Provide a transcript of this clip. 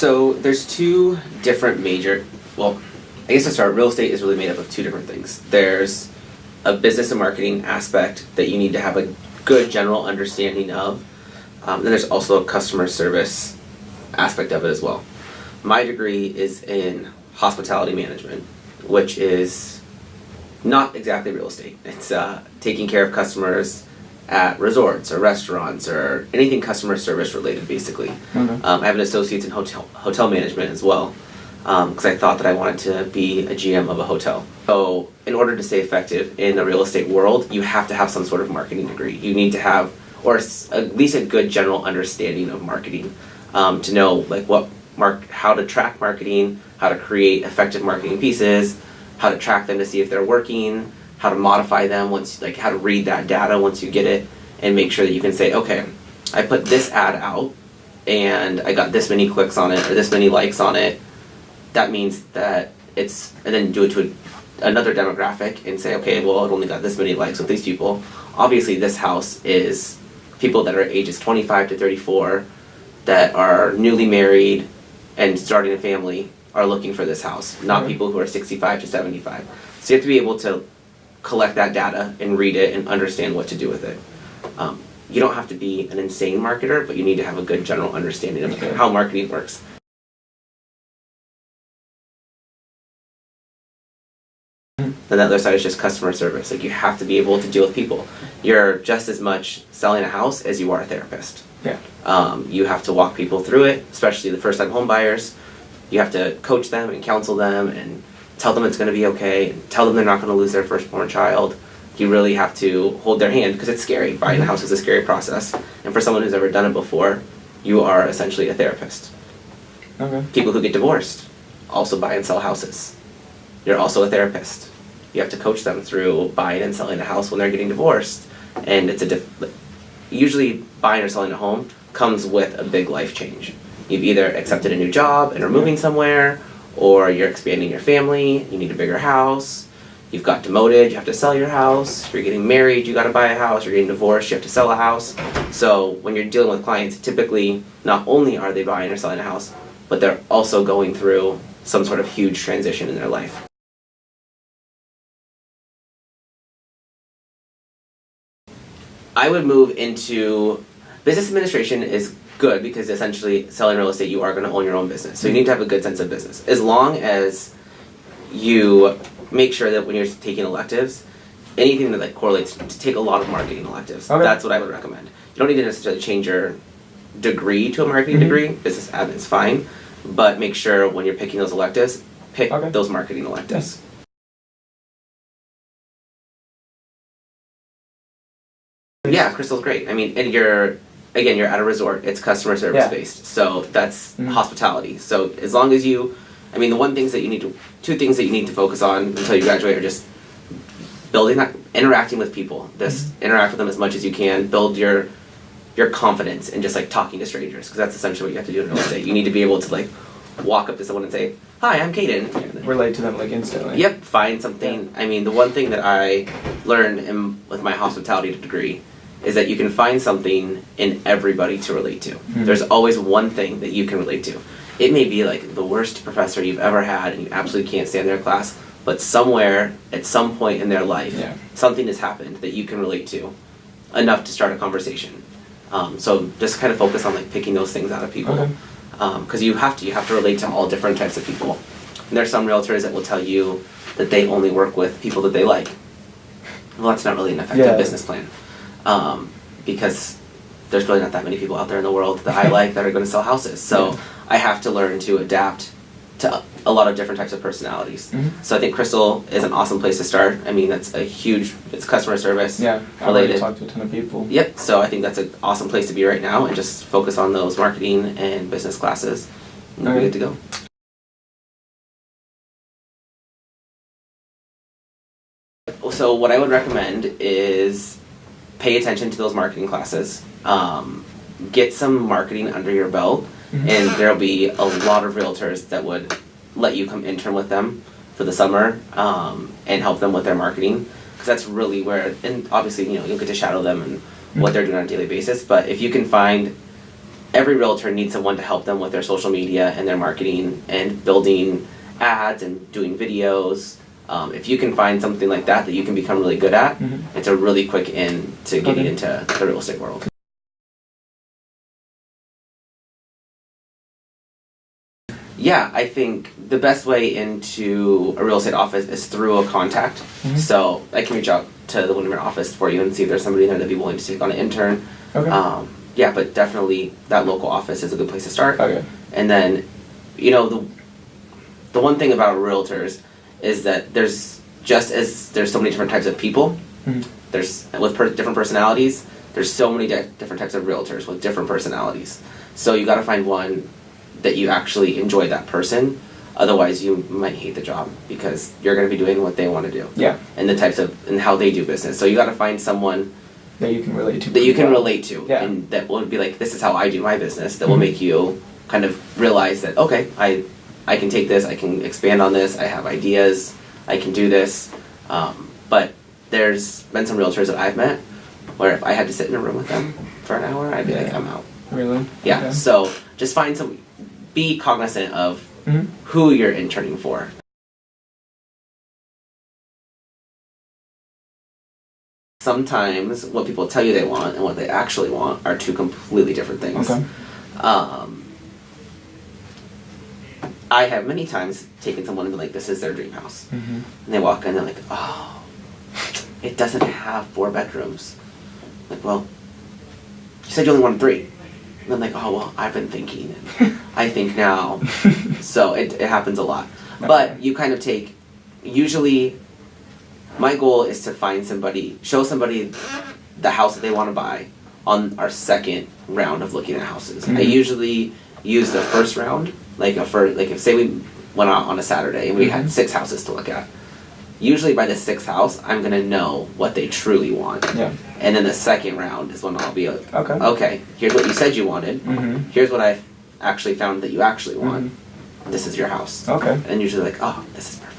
So there's two different I guess to start, real estate is really made up of two different things. There's a business and marketing aspect that you need to have a good general understanding of. Then there's also a customer service aspect of it as well. My degree is in hospitality management, which is not exactly real estate. It's taking care of customers at resorts or restaurants or anything customer service related, basically. Okay. I have an associate's in hotel management as well, because I thought that I wanted to be a GM of a hotel. So in order to stay effective in the real estate world, you have to have some sort of marketing degree. You need to have, or at least a good general understanding of marketing, to know like how to track marketing, how to create effective marketing pieces, how to track them to see if they're working, how to modify them how to read that data once you get it, and make sure that you can say, okay, I put this ad out and I got this many clicks on it or this many likes on it. That means that and then do it to another demographic and say, okay, well, it only got this many likes with these people. Obviously, this house is people that are ages 25 to 34 that are newly married and starting a family are looking for this house, not people who are 65 to 75. So you have to be able to collect that data and read it and understand what to do with it. You don't have to be an insane marketer, but you need to have a good general understanding of how marketing works. Then the other side is just customer service. Like, you have to be able to deal with people. You're just as much selling a house as you are a therapist. Yeah. You have to walk people through it, especially the first-time home buyers. You have to coach them and counsel them and tell them it's going to be okay, and tell them they're not going to lose their firstborn child. You really have to hold their hand because it's scary. Buying a house is a scary process. And for someone who's ever done it before, you are essentially a therapist. Okay. People who get divorced also buy and sell houses. You're also a therapist. You have to coach them through buying and selling a house when they're getting divorced. And it's usually buying or selling a home comes with a big life change. You've either accepted a new job and are moving somewhere, or you're expanding your family, you need a bigger house, you've got demoted, you have to sell your house, you're getting married, you gotta buy a house, you're getting divorced, you have to sell a house. So when you're dealing with clients, typically not only are they buying or selling a house, but they're also going through some sort of huge transition in their life. I would move into business administration. Is good because essentially selling real estate, you are going to own your own business. So you need to have a good sense of business. As long as you make sure that when you're taking electives, anything that correlates, to take a lot of marketing electives. Okay. That's what I would recommend. You don't need to necessarily change your degree to a marketing degree. Business admin is fine, but make sure when you're picking those electives, pick those marketing electives. Yeah, Crystal's great. I mean, and you're at a resort. It's customer service based, so that's hospitality. So as long as two things that you need to focus on until you graduate are just building that, interacting with people. Interact with them as much as you can. Build your confidence in just like talking to strangers, because that's essentially what you have to do in real estate. You need to be able to like walk up to someone and say, "Hi, I'm Kayden." Relate to them like instantly. Yep, find something. I mean, the one thing that I learned with my hospitality degree is that you can find something in everybody to relate to. There's always one thing that you can relate to. It may be like the worst professor you've ever had and you absolutely can't stand their class, but somewhere, at some point in their life, something has happened that you can relate to enough to start a conversation. So just kind of focus on like picking those things out of people. Because you have to relate to all different types of people. And there are some realtors that will tell you that they only work with people that they like. Well, that's not really an effective business plan. Because there's really not that many people out there in the world that I like that are going to sell houses. So I have to learn to adapt to a lot of different types of personalities. So I think Crystal is an awesome place to start. I mean, it's customer service related. I've already talked to a ton of people. Yep, so I think that's an awesome place to be right now, and just focus on those marketing and business classes. And we'll be good to go. So what I would recommend is pay attention to those marketing classes. Get some marketing under your belt, and there'll be a lot of realtors that would let you come intern with them for the summer and help them with their marketing, because that's really where, and obviously you'll get to shadow them and what they're doing on a daily basis. But if you can find every realtor needs someone to help them with their social media and their marketing and building ads and doing videos. If you can find something like that you can become really good at, it's a really quick in to getting into the real estate world. Yeah, I think the best way into a real estate office is through a contact. So I can reach out to the Windermere office for you and see if there's somebody there that'd be willing to take on an intern. Okay. Yeah, but definitely that local office is a good place to start. Okay. And then, you know, the one thing about realtors is that there's so many different types of people. There's with different personalities. There's so many different types of realtors with different personalities. So you got to find one that you actually enjoy that person. Otherwise, you might hate the job because you're going to be doing what they want to do. Yeah. And how they do business. So you got to find someone that you can relate to. Yeah. And that will be like, this is how I do my business. That will make you kind of realize that, okay, I can take this, I can expand on this, I have ideas, I can do this. But there's been some realtors that I've met where if I had to sit in a room with them for an hour, I'd be like, I'm out. Really? Yeah. Okay. So just be cognizant of who you're interning for. Sometimes what people tell you they want and what they actually want are two completely different things. Okay. I have many times taken someone and been like, this is their dream house. And they walk in and they're like, oh, it doesn't have 4 bedrooms. Like, well, you said you only wanted 3. And I'm like, oh, well, I've been thinking, and I think now. So it happens a lot. Okay. But you kind of usually, my goal is to show somebody the house that they want to buy on our second round of looking at houses. I usually use the first round, if say we went out on a Saturday and we had 6 houses to look at. Usually by the 6th house, I'm going to know what they truly want. Yeah. And then the second round is when I'll be like, okay, here's what you said you wanted. Here's what I actually found that you actually want. This is your house. Okay. And usually like, oh, this is perfect.